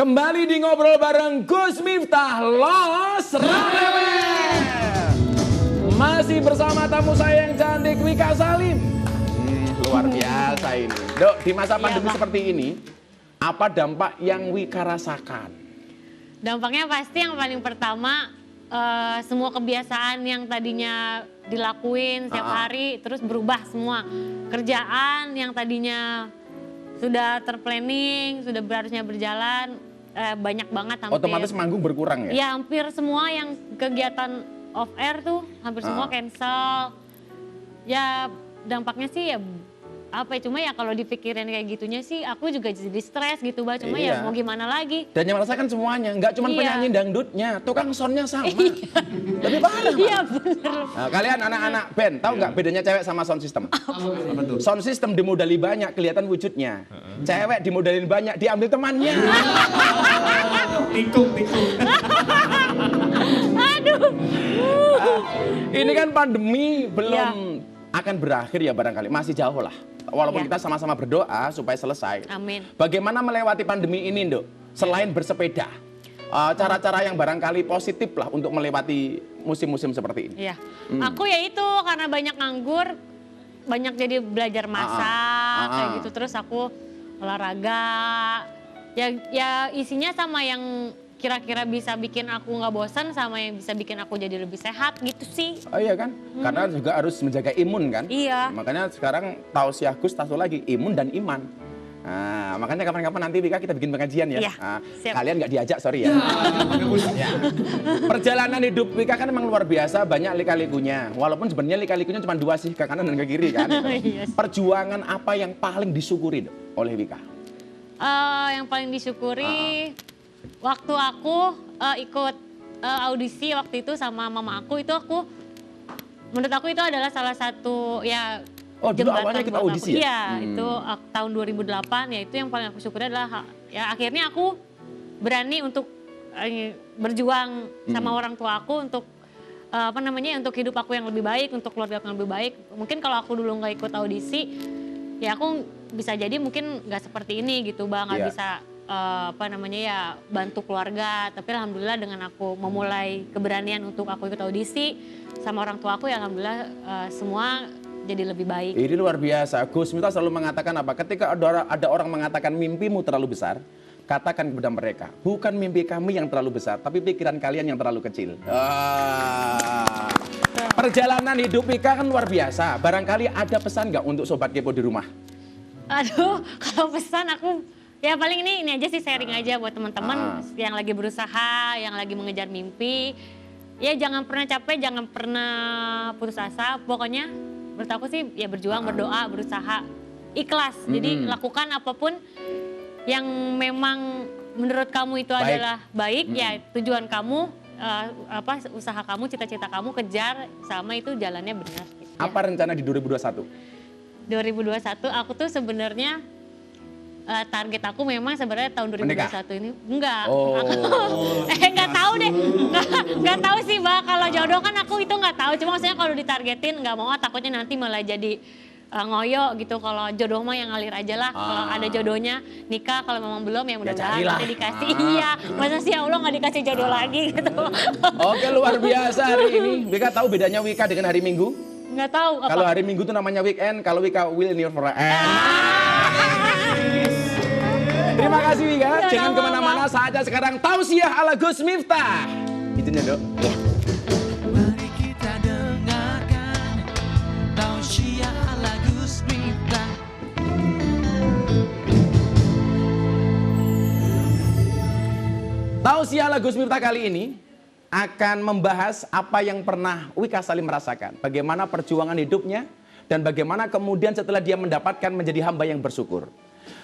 Kembali di ngobrol bareng Gus Miftah Los Rameler. Masih bersama tamu saya yang cantik Wika Salim. Luar biasa ini. Dok, di masa pandemi seperti ini, apa dampak yang Wika rasakan? Dampaknya pasti yang paling pertama, semua kebiasaan yang tadinya dilakuin setiap hari terus berubah semua. Kerjaan yang tadinya sudah terplanning, sudah harusnya berjalan, banyak banget hampir. Otomatis manggung berkurang ya? Ya hampir semua yang kegiatan off air tuh hampir semua cancel. Ya dampaknya sih ya apa ya, cuma ya kalau dipikirin kayak gitunya sih aku juga jadi stres gitu Mbak, cuma ya mau gimana lagi. Dan yang merasakan semuanya, nggak cuma penyanyi dangdutnya, tukang soundnya sama. Lebih parah. Iya bener. Nah, kalian anak-anak band, tahu nggak bedanya cewek sama sound system? Apa tuh? Sound system dimodali banyak, kelihatan wujudnya. Cewek dimodalin banyak, diambil temannya. Tikung. Aduh. Ini kan pandemi belum akan berakhir ya barangkali, masih jauh lah. Walaupun kita sama-sama berdoa supaya selesai. Amin. Bagaimana melewati pandemi ini, Dok? Selain bersepeda, cara-cara yang barangkali positif lah untuk melewati musim-musim seperti ini. Iya. Aku ya itu karena banyak nganggur, banyak jadi belajar masak kayak gitu. Terus aku olahraga. Ya isinya sama yang kira-kira bisa bikin aku nggak bosan sama yang bisa bikin aku jadi lebih sehat gitu sih. Oh iya kan? Karena juga harus menjaga imun kan? Iya. Makanya sekarang tausiah Gus satu lagi, imun dan iman. Nah, makanya kapan-kapan nanti Wika kita bikin pengajian ya. Iya, Nah, siap. kalian nggak diajak, sorry ya. Ya. Perjalanan hidup Wika kan memang luar biasa, banyak lika-likunya. Walaupun sebenarnya lika-likunya cuma dua sih, ke kanan dan ke kiri kan. Iya. Perjuangan apa yang paling disyukuri Dok, oleh Wika? Yang paling disyukuri waktu aku ikut audisi waktu itu sama mama aku, itu aku menurut aku itu adalah salah satu ya. Oh, dulu jembatan awalnya ikut buat audisi aku. ya? Iya, itu tahun 2008 ya, itu yang paling aku syukuri adalah ya akhirnya aku berani untuk berjuang sama orang tua aku untuk untuk hidup aku yang lebih baik, untuk keluarga aku yang lebih baik. Mungkin kalau aku dulu nggak ikut audisi, ya aku bisa jadi mungkin nggak seperti ini gitu, Bang, nggak bisa bantu keluarga. Tapi alhamdulillah dengan aku memulai keberanian untuk aku ikut audisi sama orang tua aku, ya alhamdulillah semua jadi lebih baik. Ini luar biasa. Gus Miftah selalu mengatakan apa? Ketika ada orang mengatakan mimpimu terlalu besar, katakan kepada mereka, bukan mimpi kami yang terlalu besar, tapi pikiran kalian yang terlalu kecil. Perjalanan hidup Wika kan luar biasa. Barangkali ada pesan nggak untuk Sobat Kepo di rumah? Aduh, kalau pesan aku ya paling ini aja sih, sharing aja buat teman-teman yang lagi berusaha, yang lagi mengejar mimpi. Ya jangan pernah capek, jangan pernah putus asa. Pokoknya menurut aku sih ya berjuang, berdoa, berusaha, ikhlas. Jadi lakukan apapun yang memang menurut kamu itu adalah baik, ya tujuan kamu, usaha kamu, cita-cita kamu kejar sama itu jalannya benar. Apa rencana di 2021? 2021 aku tuh sebenarnya target aku memang sebenarnya tahun 2021 ini enggak. Enggak tahu deh. Enggak tahu sih, Mbak. Kalau jodoh kan aku itu enggak tahu. Cuma maksudnya kalau ditargetin enggak mau, takutnya nanti malah jadi ngoyo gitu. Kalau jodoh mah yang ngalir aja lah. Kalau ada jodohnya nikah, kalau memang belum ya mudah-mudahan nanti dikasih. Iya. Masa sih ya Allah enggak dikasih jodoh lagi gitu. Oke, luar biasa hari ini. Wika tahu bedanya Wika dengan hari Minggu? Enggak tahu. Kalau hari Minggu itu namanya weekend, kalau Wika will never end. Terima kasih Wika, jangan kemana-mana, saatnya sekarang tausiah ala Gus Miftah. Itunya Dok. Mari kita dengarkan tausiah ala Gus Miftah. Tausiah ala Gus Miftah kali ini akan membahas apa yang pernah Wika Salim merasakan. Bagaimana perjuangan hidupnya dan bagaimana kemudian setelah dia mendapatkan menjadi hamba yang bersyukur.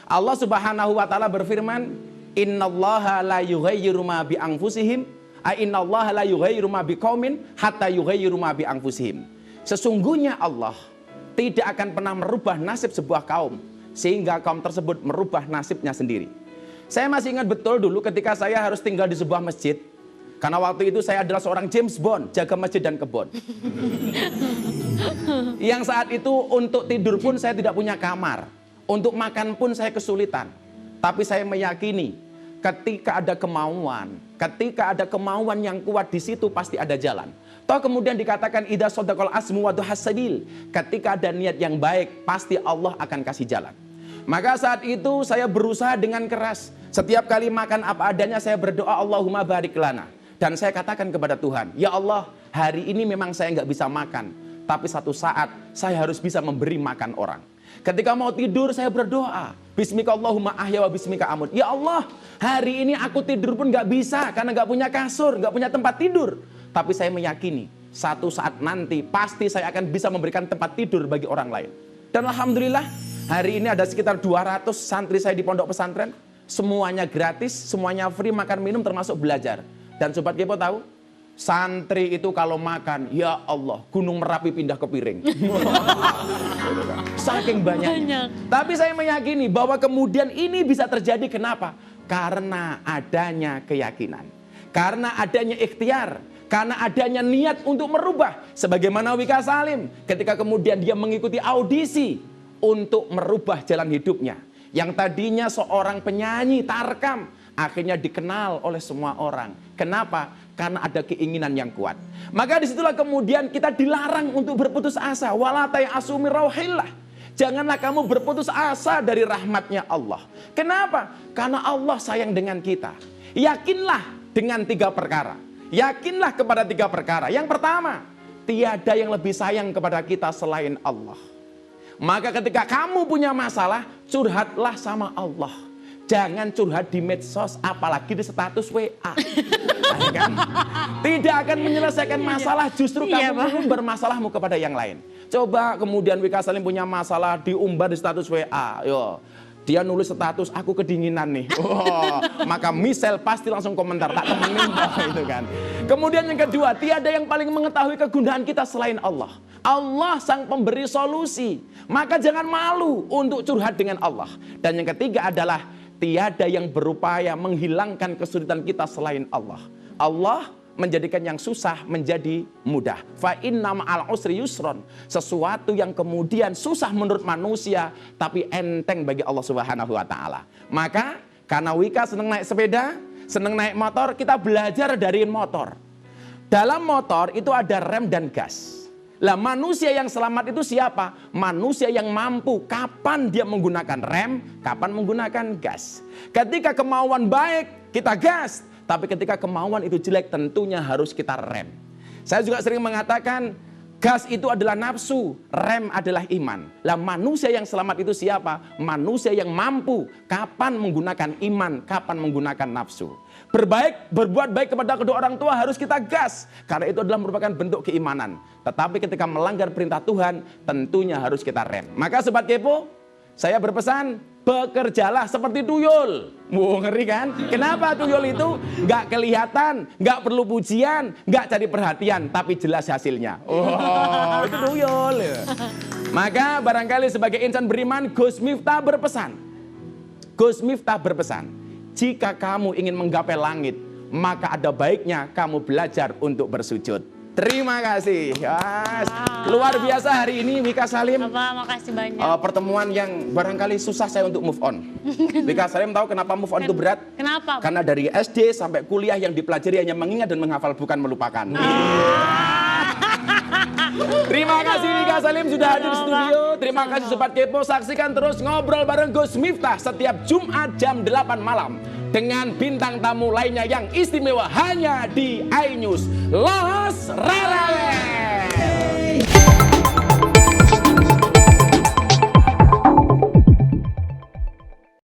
Allah Subhanahu wa taala berfirman, "Innallaha la yughayyiru ma bi anfusihim, innallaha la yughayyiru ma biqaumin hatta yughayyiru ma bi anfusihim." Sesungguhnya Allah tidak akan pernah merubah nasib sebuah kaum sehingga kaum tersebut merubah nasibnya sendiri. Saya masih ingat betul dulu ketika saya harus tinggal di sebuah masjid. Karena waktu itu saya adalah seorang James Bond, jaga masjid dan kebun. Yang saat itu untuk tidur pun saya tidak punya kamar. Untuk makan pun saya kesulitan. Tapi saya meyakini ketika ada kemauan yang kuat di situ pasti ada jalan. Toh kemudian dikatakan idza shadaqal azmu wa duhasabil, ketika ada niat yang baik pasti Allah akan kasih jalan. Maka saat itu saya berusaha dengan keras. Setiap kali makan apa adanya saya berdoa Allahumma barik lana. Dan saya katakan kepada Tuhan, ya Allah, hari ini memang saya nggak bisa makan, tapi satu saat saya harus bisa memberi makan orang. Ketika mau tidur saya berdoa, bismika Allahumma ahya wa bismika amut. Ya Allah, hari ini aku tidur pun gak bisa karena gak punya kasur, gak punya tempat tidur. Tapi saya meyakini satu saat nanti pasti saya akan bisa memberikan tempat tidur bagi orang lain. Dan alhamdulillah hari ini ada sekitar 200 santri saya di pondok pesantren. Semuanya gratis, semuanya free, makan minum termasuk belajar. Dan Sobat Kepo tahu? Santri itu kalau makan, ya Allah, Gunung Merapi pindah ke piring. Saking banyaknya. Tapi saya meyakini bahwa kemudian ini bisa terjadi kenapa? Karena adanya keyakinan. Karena adanya ikhtiar. Karena adanya niat untuk merubah. Sebagaimana Wika Salim ketika kemudian dia mengikuti audisi untuk merubah jalan hidupnya. Yang tadinya seorang penyanyi tarkam, akhirnya dikenal oleh semua orang. Kenapa? Karena ada keinginan yang kuat. Maka disitulah kemudian kita dilarang untuk berputus asa. Walatai asumi rauhillah. Janganlah kamu berputus asa dari rahmatnya Allah. Kenapa? Karena Allah sayang dengan kita. Yakinlah dengan 3 perkara. Yakinlah kepada 3 perkara. Yang pertama, tiada yang lebih sayang kepada kita selain Allah. Maka ketika kamu punya masalah, curhatlah sama Allah. Jangan curhat di medsos, apalagi di status WA. Kan? Tidak akan menyelesaikan masalah, justru kamu mengumbar masalahmu kepada yang lain. Coba kemudian Wika Salim punya masalah diumbar di status WA. Yo, dia nulis status, aku kedinginan nih. Oh, maka Michelle pasti langsung komentar, tak temenin itu kan. Kemudian yang kedua, tiada yang paling mengetahui kegunaan kita selain Allah. Allah sang pemberi solusi. Maka jangan malu untuk curhat dengan Allah. Dan yang ketiga adalah tiada yang berupaya menghilangkan kesulitan kita selain Allah. Allah menjadikan yang susah menjadi mudah. Fa inna ma'al usri yusron. Sesuatu yang kemudian susah menurut manusia tapi enteng bagi Allah Subhanahu wa taala. Maka karena Wika senang naik sepeda, senang naik motor, kita belajar dari motor. Dalam motor itu ada rem dan gas. Lah manusia yang selamat itu siapa? Manusia yang mampu kapan dia menggunakan rem, kapan menggunakan gas. Ketika kemauan baik, kita gas. Tapi ketika kemauan itu jelek, tentunya harus kita rem. Saya juga sering mengatakan, gas itu adalah nafsu, rem adalah iman. Lah manusia yang selamat itu siapa? Manusia yang mampu kapan menggunakan iman, kapan menggunakan nafsu. Berbuat baik kepada kedua orang tua harus kita gas. Karena itu adalah merupakan bentuk keimanan. Tetapi ketika melanggar perintah Tuhan, tentunya harus kita rem. Maka Sobat Kepo, saya berpesan, bekerjalah seperti tuyul. Wow, ngeri kan? Kenapa tuyul itu nggak kelihatan, nggak perlu pujian, nggak cari perhatian, tapi jelas hasilnya. Oh, itu tuyul. Maka barangkali sebagai insan beriman, Gus Miftah berpesan, jika kamu ingin menggapai langit, maka ada baiknya kamu belajar untuk bersujud. Terima kasih. Yes. Luar biasa hari ini Wika Salim. Makasih banyak. Pertemuan yang barangkali susah saya untuk move on. Wika Salim tahu kenapa move on itu berat? Kenapa? Karena dari SD sampai kuliah yang dipelajari hanya mengingat dan menghafal, bukan melupakan. Terima kasih Wika Salim sudah hadir di studio. Terima kasih Sobat Kepo. Saksikan terus Ngobrol Bareng Gus Miftah setiap Jumat jam 8 malam. Dengan bintang tamu lainnya yang istimewa hanya di iNews. Los Rarawe.